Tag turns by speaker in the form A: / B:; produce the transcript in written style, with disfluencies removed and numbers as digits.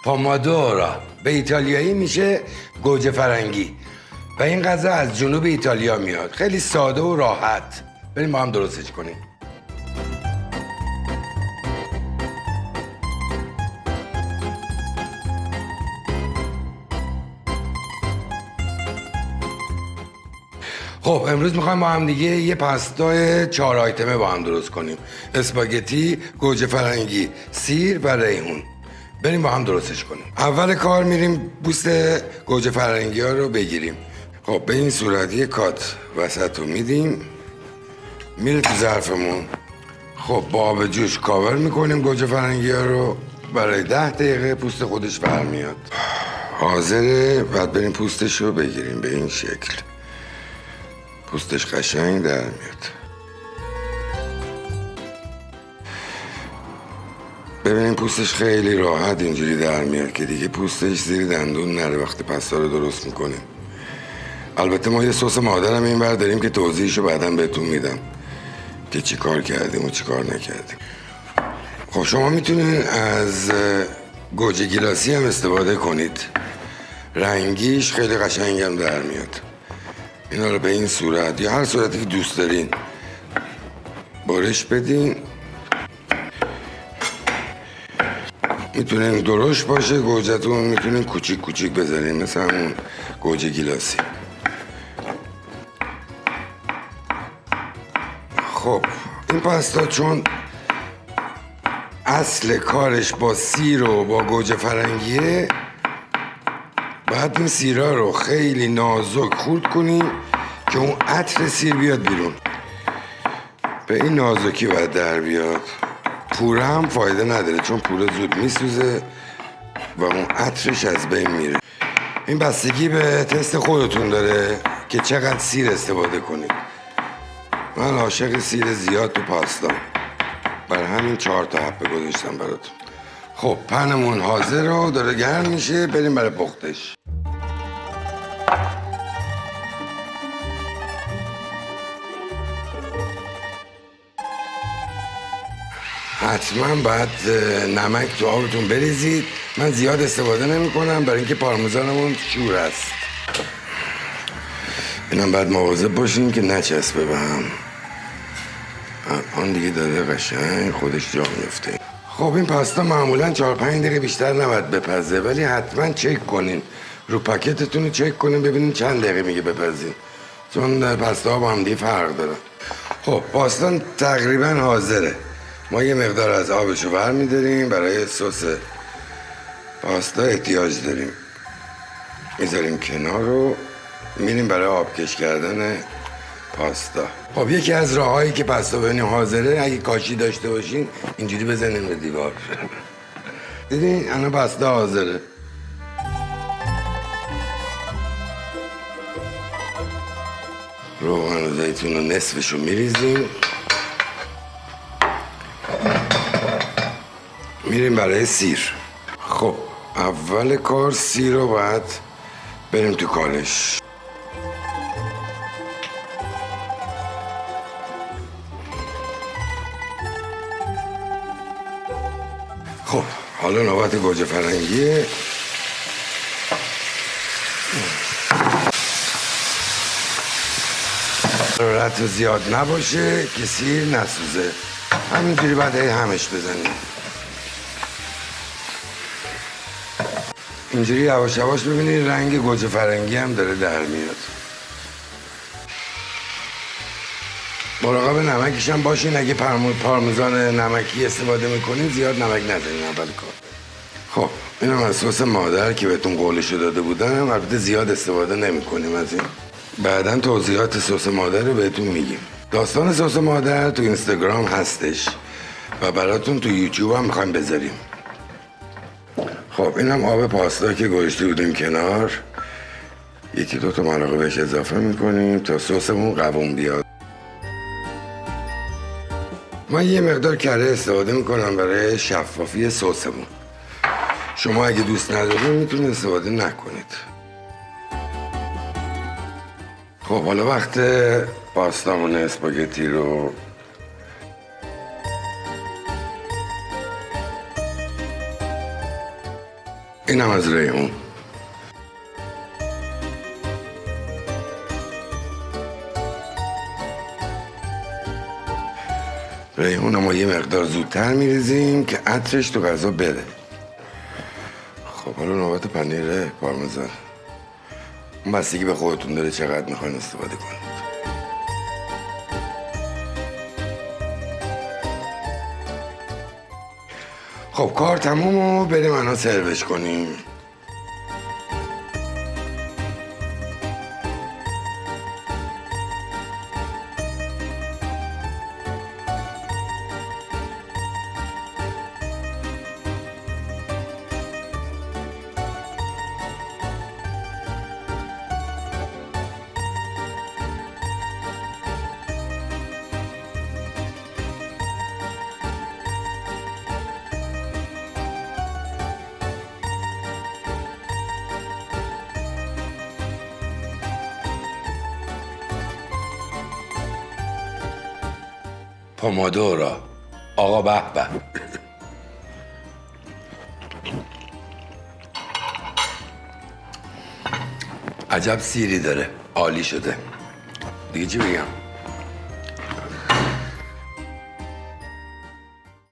A: پامادورا به ایتالیایی میشه گوجه فرنگی و این غذا از جنوب ایتالیا میاد. خیلی ساده و راحت. بریم با هم درستش کنیم. خب امروز میخوایم با هم دیگه یه پاستا 4 آیتمه با هم درست کنیم. اسپاگتی، گوجه فرنگی، سیر و ریحون. بریم با هم درستش کنیم. اول کار میریم پوست گوجه فرنگی ها رو بگیریم. خب به این صورت یه کات وسط رو میدیم، میره تو ظرفمون. خب با آب جوش کاور میکنیم گوجه فرنگی ها رو. برای 10 دقیقه پوست خودش برمیاد. حاضره. بعد بریم پوستش رو بگیریم به این شکل. پوستش قشنگ در میاد. ببینیم پوستش خیلی راحت اینجوری در میاد که دیگه پوستش زیر دندون نره وقتی پستا رو درست میکنیم. البته ما یه سس مادرم این بر داریم که توضیحشو بعداً بهتون میدم که چی کار کردیم و چی کار نکردیم. خب شما میتونید از گوجه گیلاسی هم استفاده کنید. رنگیش خیلی قشنگم در میاد. اینا رو به این صورت یا هر صورتی که دوست دارین برش بدین. میتونین درشت باشه گوجهتون، میتونین کوچیک کوچیک بذارین مثل همون گوجه گیلاسی. خب این پاستا چون اصل کارش با سیر و با گوجه فرنگیه، باید این سیرها رو خیلی نازک خورد کنیم که اون عطر سیر بیاد بیرون. به این نازکی باید در بیاد. پوره هم فایده نداره چون پوره زود میسوزه و اون عطرش از بین میره. این بستگی به تست خودتون داره که چقدر سیر استفاده کنید. من عاشق سیر زیاد تو پاستا، برای همین 4 تا حبه گذاشتم براتون. خب پنمون حاضر رو داره گرم میشه. بریم برای پختش. حتما باید نمک تو آبتون بریزید. من زیاد استفاده نمی کنم برای اینکه پارمزانمون شور است. اینم باید مواظب باشیم که نچسبه به هم. الان دیگه داره قشنگ خودش جا میفته. خب این پاستا معمولا 4-5 دقیقه بیشتر نباید بپزه، ولی حتما چک کنین رو پاکتتون رو چک کنین ببینین چند دقیقه میگه بپزین، چون پاستا با هم دیگه فرق داره. خب پاستا تقریبا حاضره. ما یه مقدار از آبشو برمی‌داریم. برای سس پاستا احتیاج داریم. میذاریم کنار رو میریم برای آبکش کردن پاستا. خب یکی از راههایی که پاستا ببینیم حاضره، اگه کاشی داشته باشین اینجوری بزنین به دیوار. دیدین الان پاستا حاضره. روغن و زیتون رو نصفشو میریزیم. میریم برای سیر. خب اول کار سیر رو باید بریم تو کارش. خب حالا نوبت گوجه فرنگیه. حرارت زیاد نباشه که سیر نسوزه. همینجوری باید همش بزنیم. اینجوری یواش یواش ببینید رنگ گوجه فرنگی هم داره در میاد. مراقب نمکش هم باشین. اگه پارمزان نمکی استفاده میکنین زیاد نمک نزنین اول کار. خب اینم از سس مادر که بهتون قولشو داده بودم. البته زیاد استفاده نمیکنیم از این. بعداً توضیحات سس مادر رو بهتون میگیم. داستان سس مادر تو اینستاگرام هستش و براتون تو یوتیوب هم میخوایم بذاریم. خب اینم آب پاستا که گذاشته بودیم کنار. 1-2 تا ملعقه بهش اضافه میکنیم تا سسمون قوام بیاد. من یه مقدار کره استفاده میکنم برای شفافی سسمون. شما اگه دوست ندارید میتونید استفاده نکنید. خب حالا وقت پاستامون اسپاگتی رو اینم از ریحون. ریحون ما یه مقدار زودتر میریزیم که عطرش تو غذا بره. خب حالا نوبت پنیر پارمزان. اون بستگی به خودتون داره چقدر میخواین استفاده کنید. خب کار تموم و بریم الان سروش کنیم. پومودورا آقا به به. عجب سیری داره، عالی شده. دیگه چی بگم؟